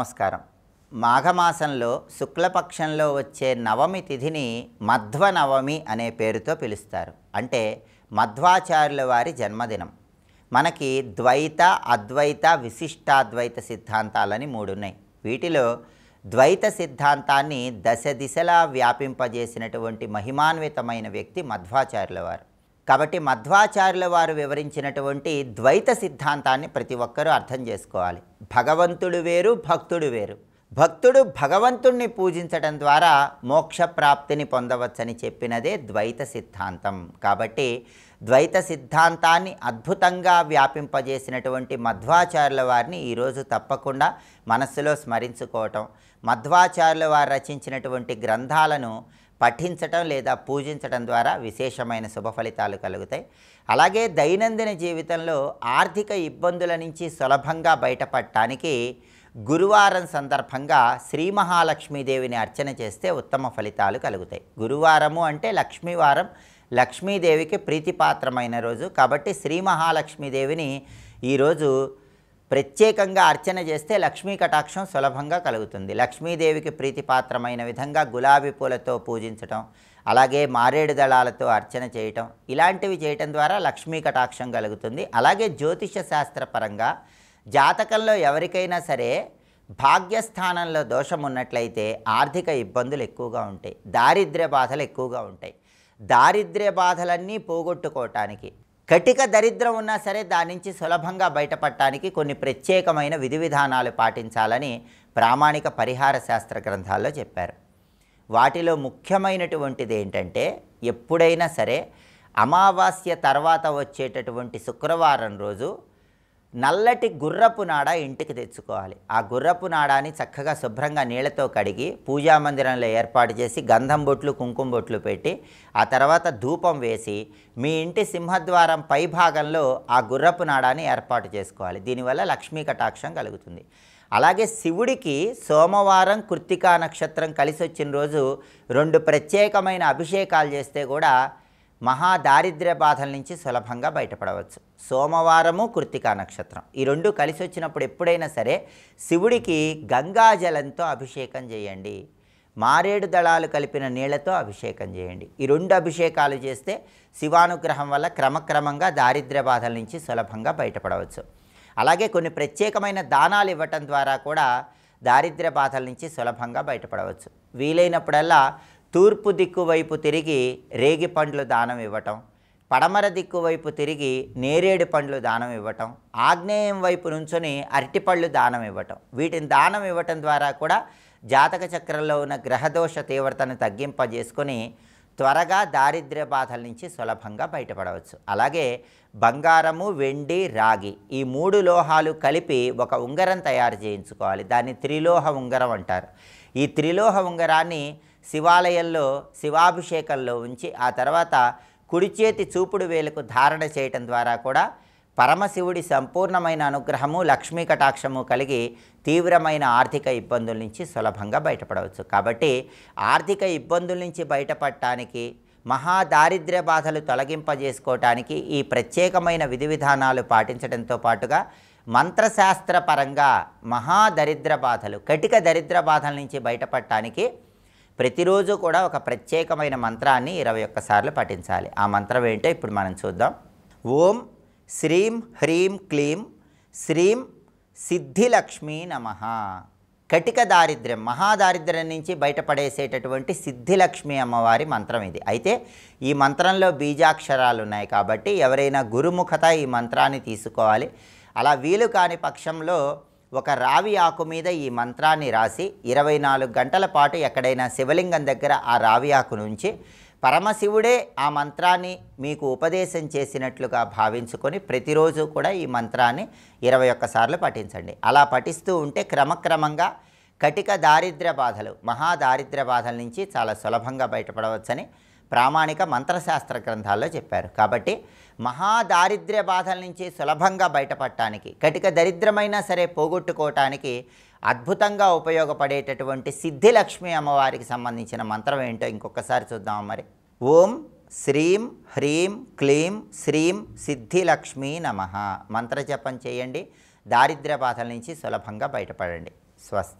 నమస్కారం. మాఘమాసంలో శుక్లపక్షంలో వచ్చే నవమి తిథిని మధ్వ నవమి అనే పేరుతో పిలుస్తారు. అంటే మధ్వాచార్యుల వారి జన్మదినం. మనకి ద్వైత, అద్వైత, విశిష్టాద్వైత సిద్ధాంతాలని మూడు ఉన్నాయి. వీటిలో ద్వైత సిద్ధాంతాన్ని దశ దిశలా వ్యాపింపజేసినటువంటి మహిమాన్వితమైన వ్యక్తి మధ్వాచార్యుల వారు. కాబట్టి మధ్వాచార్యుల వారు వివరించినటువంటి ద్వైత సిద్ధాంతాన్ని ప్రతి ఒక్కరూ అర్థం చేసుకోవాలి. భగవంతుడు వేరు, భక్తుడు వేరు. భక్తుడు భగవంతుణ్ణి పూజించడం ద్వారా మోక్ష ప్రాప్తిని పొందవచ్చని చెప్పినదే ద్వైత సిద్ధాంతం. కాబట్టి ద్వైత సిద్ధాంతాన్ని అద్భుతంగా వ్యాపింపజేసినటువంటి మధ్వాచార్యుల వారిని ఈరోజు తప్పకుండా మనస్సులో స్మరించుకోవటం, మధ్వాచార్యుల వారు రచించినటువంటి గ్రంథాలను పఠించటం లేదా పూజించటం ద్వారా విశేషమైన శుభ ఫలితాలు కలుగుతాయి. అలాగే దైనందిన జీవితంలో ఆర్థిక ఇబ్బందుల నుంచి సులభంగా బయటపడటానికి గురువారం సందర్భంగా శ్రీ మహాలక్ష్మీదేవిని అర్చన చేస్తే ఉత్తమ ఫలితాలు కలుగుతాయి. గురువారము అంటే లక్ష్మీవారం, లక్ష్మీదేవికి ప్రీతిపాత్రమైన రోజు. కాబట్టి శ్రీ మహాలక్ష్మీదేవిని ఈరోజు ప్రత్యేకంగా అర్చన చేస్తే లక్ష్మీ కటాక్షం సులభంగా కలుగుతుంది. లక్ష్మీదేవికి ప్రీతిపాత్రమైన విధంగా గులాబీ పూలతో పూజించటం, అలాగే మారేడు దళాలతో అర్చన చేయటం, ఇలాంటివి చేయటం ద్వారా లక్ష్మీ కటాక్షం కలుగుతుంది. అలాగే జ్యోతిష శాస్త్రపరంగా జాతకంలో ఎవరికైనా సరే భాగ్యస్థానంలో దోషం ఉన్నట్లయితే ఆర్థిక ఇబ్బందులు ఎక్కువగా ఉంటాయి, దారిద్ర్య బాధలు ఎక్కువగా ఉంటాయి. దారిద్ర్య బాధలన్నీ పోగొట్టుకోవటానికి, కటిక దరిద్రం ఉన్నా సరే దాని నుంచి సులభంగా బయటపడటానికి కొన్ని ప్రత్యేకమైన విధి విధానాలు పాటించాలని ప్రామాణిక పరిహార శాస్త్ర గ్రంథాల్లో చెప్పారు. వాటిలో ముఖ్యమైనటువంటిది ఏంటంటే, ఎప్పుడైనా సరే అమావాస్య తర్వాత వచ్చేటటువంటి శుక్రవారం రోజు నల్లటి గుర్రపు నాడ ఇంటికి తెచ్చుకోవాలి. ఆ గుర్రపు నాడాన్ని చక్కగా శుభ్రంగా నీళ్లతో కడిగి పూజా మందిరంలో ఏర్పాటు చేసి గంధం బొట్లు, కుంకుమ బొట్లు పెట్టి ఆ తర్వాత ధూపం వేసి మీ ఇంటి సింహద్వారం పై భాగంలో ఆ గుర్రపు నాడాన్ని ఏర్పాటు చేసుకోవాలి. దీనివల్ల లక్ష్మీ కటాక్షం కలుగుతుంది. అలాగే శివుడికి సోమవారం కృత్తికా నక్షత్రం కలిసి వచ్చిన రోజు 2 ప్రత్యేకమైన అభిషేకాలు చేస్తే కూడా మహాదారిద్ర్య బాధల నుంచి సులభంగా బయటపడవచ్చు. సోమవారము, కృత్తికా నక్షత్రం ఈ 2 కలిసి వచ్చినప్పుడు ఎప్పుడైనా సరే శివుడికి గంగాజలంతో అభిషేకం చేయండి, మారేడు దళాలు కలిపిన నీళ్లతో అభిషేకం చేయండి. ఈ 2 అభిషేకాలు చేస్తే శివానుగ్రహం వల్ల క్రమక్రమంగా దారిద్ర్య బాధల నుంచి సులభంగా బయటపడవచ్చు. అలాగే కొన్ని ప్రత్యేకమైన దానాలు ఇవ్వటం ద్వారా కూడా దారిద్ర్య బాధల నుంచి సులభంగా బయటపడవచ్చు. వీలైనప్పుడల్లా తూర్పు దిక్కు వైపు తిరిగి రేగి పండ్లు దానం ఇవ్వటం, పడమర దిక్కు వైపు తిరిగి నేరేడు పండ్లు దానం ఇవ్వటం, ఆగ్నేయం వైపు నుంచొని అరటిపళ్ళు దానం ఇవ్వటం, వీటిని దానం ఇవ్వటం ద్వారా కూడా జాతక చక్రంలో ఉన్న గ్రహదోష తీవ్రతను తగ్గింపజేసుకొని త్వరగా దారిద్ర్య బాధల నుంచి సులభంగా బయటపడవచ్చు. అలాగే బంగారము, వెండి, రాగి ఈ 3 లోహాలు కలిపి ఒక ఉంగరం తయారు చేయించుకోవాలి. దాన్ని త్రిలోహ ఉంగరం అంటారు. ఈ త్రిలోహ ఉంగరాన్ని శివాలయంలో శివాభిషేకంలో ఉంచి ఆ తర్వాత కుడి చేతి చూపుడు వేలుకు ధారణ చేయటం ద్వారా కూడా పరమశివుడి సంపూర్ణమైన అనుగ్రహము, లక్ష్మీ కటాక్షము కలిగి తీవ్రమైన ఆర్థిక ఇబ్బందుల నుంచి సులభంగా బయటపడవచ్చు. కాబట్టి ఆర్థిక ఇబ్బందుల నుంచి బయటపడటానికి, మహాదారిద్ర్య బాధలు తొలగింపజేసుకోవటానికి ఈ ప్రత్యేకమైన విధి విధానాలు పాటించడంతో పాటుగా మంత్రశాస్త్రపరంగా మహాదరిద్ర బాధలు, కటిక దరిద్ర బాధల నుంచి బయటపడటానికి ప్రతిరోజు కూడా ఒక ప్రత్యేకమైన మంత్రాన్ని 21 సార్లు పఠించాలి. ఆ మంత్రం ఏంటో ఇప్పుడు మనం చూద్దాం. ఓం శ్రీం హ్రీం క్లీం శ్రీం సిద్ధిలక్ష్మీ నమః. కటిక దారిద్ర్యం, మహాదారిద్ర్యం నుంచి బయటపడేసేటటువంటి సిద్ధిలక్ష్మి అమ్మవారి మంత్రం ఇది. అయితే ఈ మంత్రంలో బీజాక్షరాలు ఉన్నాయి కాబట్టి ఎవరైనా గురుముఖత ఈ మంత్రాన్ని తీసుకోవాలి. అలా వీలు కాని పక్షంలో ఒక రావి ఆకు మీద ఈ మంత్రాన్ని రాసి 24 గంటల పాటు ఎక్కడైనా శివలింగం దగ్గర ఆ రావి ఆకు నుంచి పరమశివుడే ఆ మంత్రాన్ని మీకు ఉపదేశం చేసినట్లుగా భావించుకొని ప్రతిరోజు కూడా ఈ మంత్రాన్ని 21 సార్లు పఠించండి. అలా పఠిస్తూ ఉంటే క్రమక్రమంగా కటిక దారిద్ర్య బాధలు, మహాదారిద్ర్య బాధల నుంచి చాలా సులభంగా బయటపడవచ్చని ప్రామాణిక మంత్రశాస్త్ర గ్రంథాల్లో చెప్పారు. కాబట్టి మహాదారిద్ర్య బాధల నుంచి సులభంగా బయటపడటానికి, కటిక దరిద్రమైనా సరే పోగొట్టుకోవటానికి అద్భుతంగా ఉపయోగపడేటటువంటి సిద్ధిలక్ష్మి అమ్మవారికి సంబంధించిన మంత్రం ఏంటో ఇంకొకసారి చూద్దాం. మరి ఓం శ్రీం హ్రీం క్లీం శ్రీం సిద్ధిలక్ష్మీ నమః మంత్రజపం చేయండి. దారిద్ర్య బాధల నుంచి సులభంగా బయటపడండి. స్వస్తి.